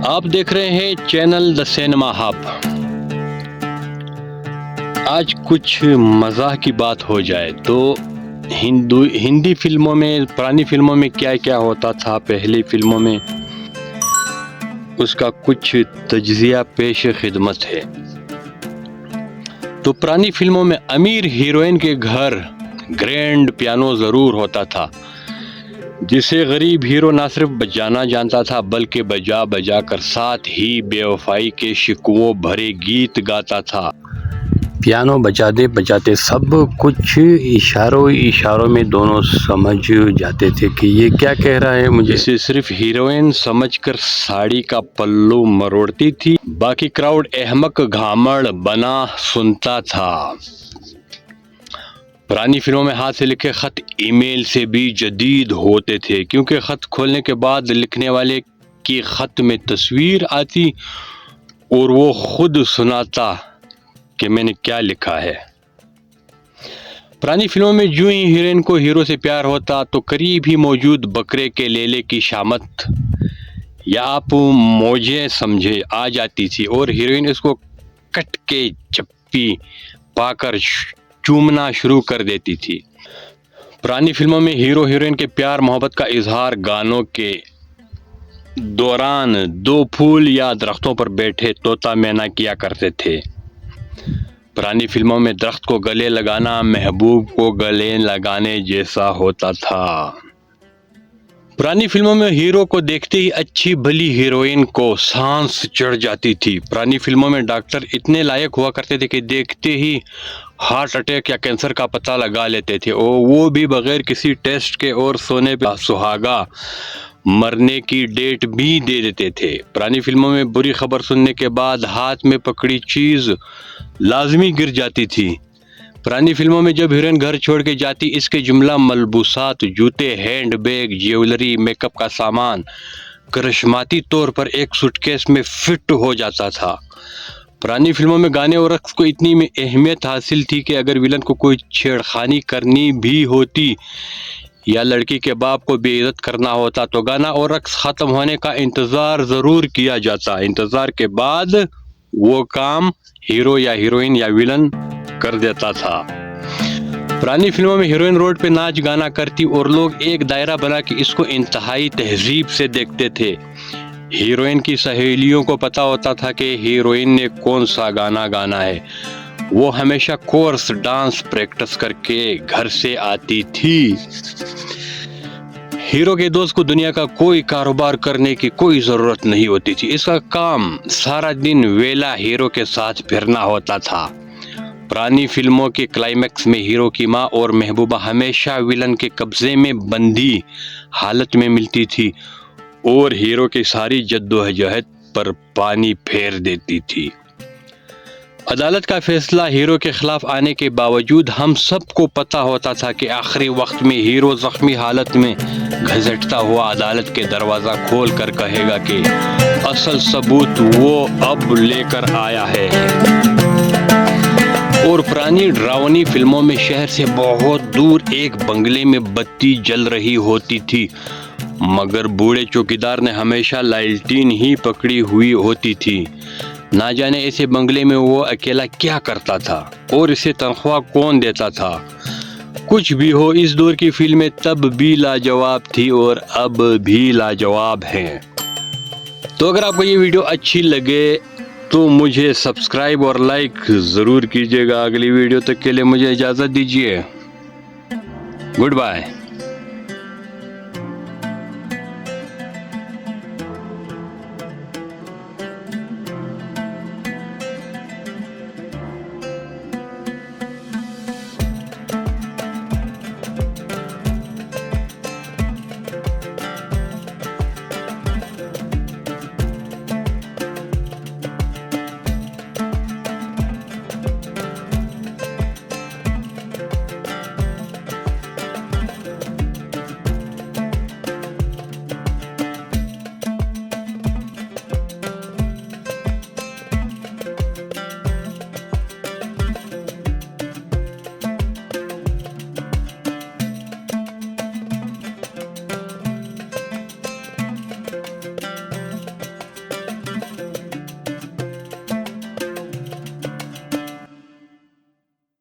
आप देख रहे हैं चैनल द सिनेमा हब। आज कुछ मज़ाक की बात हो जाए तो हिंदी फिल्मों में, पुरानी फिल्मों में क्या क्या होता था, पहली फिल्मों में, उसका कुछ तज्जिया पेश खिदमत है। तो पुरानी फिल्मों में अमीर हीरोइन के घर ग्रैंड पियानो ज़रूर होता था, जिसे गरीब हीरो ना सिर्फ बजाना जानता था बल्कि बजा बजा कर साथ ही बेवफाई के शिकवों भरे गीत गाता था। पियानो बजाते बजाते सब कुछ इशारों में दोनों समझ जाते थे कि ये क्या कह रहा है मुझे। इसे सिर्फ हीरोइन समझकर साड़ी का पल्लू मरोड़ती थी, बाकी क्राउड अहमक घामड़ बना सुनता था। पुरानी फिल्मों में हाथ से लिखे खत ईमेल से भी जदीद होते थे, क्योंकि खत खोलने के बाद लिखने वाले की खत में तस्वीर आती और वो खुद सुनाता कि मैंने क्या लिखा है। पुरानी फिल्मों में जो ही हीरोइन को हीरो से प्यार होता तो करीब ही मौजूद बकरे के लेले की शामत या आप मौजे समझे आ जाती थी और हीरोइन इसको कट के चप्पी पाकर चूमना शुरू कर देती थी। पुरानी फिल्मों में हीरो हीरोइन के प्यार मोहब्बत का इजहार गानों के दौरान दो फूल या दरख्तों पर बैठे तोता मैना किया करते थे। पुरानी फिल्मों में दरख्त को गले लगाना महबूब को गले लगाने जैसा होता था। पुरानी फिल्मों में हीरो को देखते ही अच्छी भली हीरोइन को सांस चढ़ जाती थी। पुरानी फिल्मों में डॉक्टर इतने लायक हुआ करते थे कि देखते ही हार्ट अटैक या कैंसर का पता लगा लेते थे, और वो भी बगैर किसी टेस्ट के, और सोने पे सुहागा मरने की डेट भी दे देते थे। पुरानी फिल्मों में बुरी खबर सुनने के बाद हाथ में पकड़ी चीज लाजमी गिर जाती थी। पुरानी फिल्मों में जब हीरोइन घर छोड़ के जाती, इसके जुमला मलबूसात, जूते, हैंड बैग, ज्वेलरी, मेकअप का सामान करिश्माती तौर पर एक सूटकेस में फिट हो जाता था। पुरानी फिल्मों में गाने और रक्स को इतनी में अहमियत हासिल थी कि अगर विलन को कोई छेड़खानी करनी भी होती या लड़की के बाप को बेइज्जत करना होता तो गाना और रक्स खत्म होने का इंतजार जरूर किया जाता। इंतजार के बाद वो काम हीरो या हीरोइन या विलन कर देता था। पुरानी फिल्मों में हीरोइन रोड पे नाच गाना करती और लोग एक दायरा बना के इसको इंतहाई तहजीब से देखते थे। हीरोइन की सहेलियों को पता होता था कि हीरोइन ने कौन सा गाना गाना है। वो हमेशा कोर्स डांस प्रैक्टिस करके घर से आती थी। हीरो के दोस्त को दुनिया का कोई कारोबार करने की कोई जरूरत नहीं होती थी। इसका काम सारा दिन वेला हीरो के साथ फिरना होता था। पुरानी फिल्मों के क्लाइमैक्स में हीरो की माँ और महबूबा हमेशा विलन के कब्जे में बंदी हालत में मिलती थी और हीरो की सारी जद्दोजहद पर पानी फेर देती थी। अदालत का फैसला हीरो के खिलाफ आने के बावजूद हम सबको पता होता था कि आखिरी वक्त में हीरो जख्मी हालत में घसीटता हुआ अदालत के दरवाजा खोल कर कहेगा कि असल सबूत वो अब लेकर आया है। और पुरानी डरावनी फिल्मों में शहर से बहुत दूर एक बंगले में बत्ती जल रही होती थी, मगर बूढ़े चौकीदार ने हमेशा लालटीन ही पकड़ी हुई होती थी। ना जाने ऐसे बंगले में वो अकेला क्या करता था और इसे तनख्वाह कौन देता था। कुछ भी हो, इस दौर की फिल्में तब भी लाजवाब थी और अब भी लाजवाब हैं। तो अगर आपको ये वीडियो अच्छी लगे तो मुझे सब्सक्राइब और लाइक ज़रूर कीजिएगा। अगली वीडियो तक के लिए मुझे इजाज़त दीजिए। Good bye.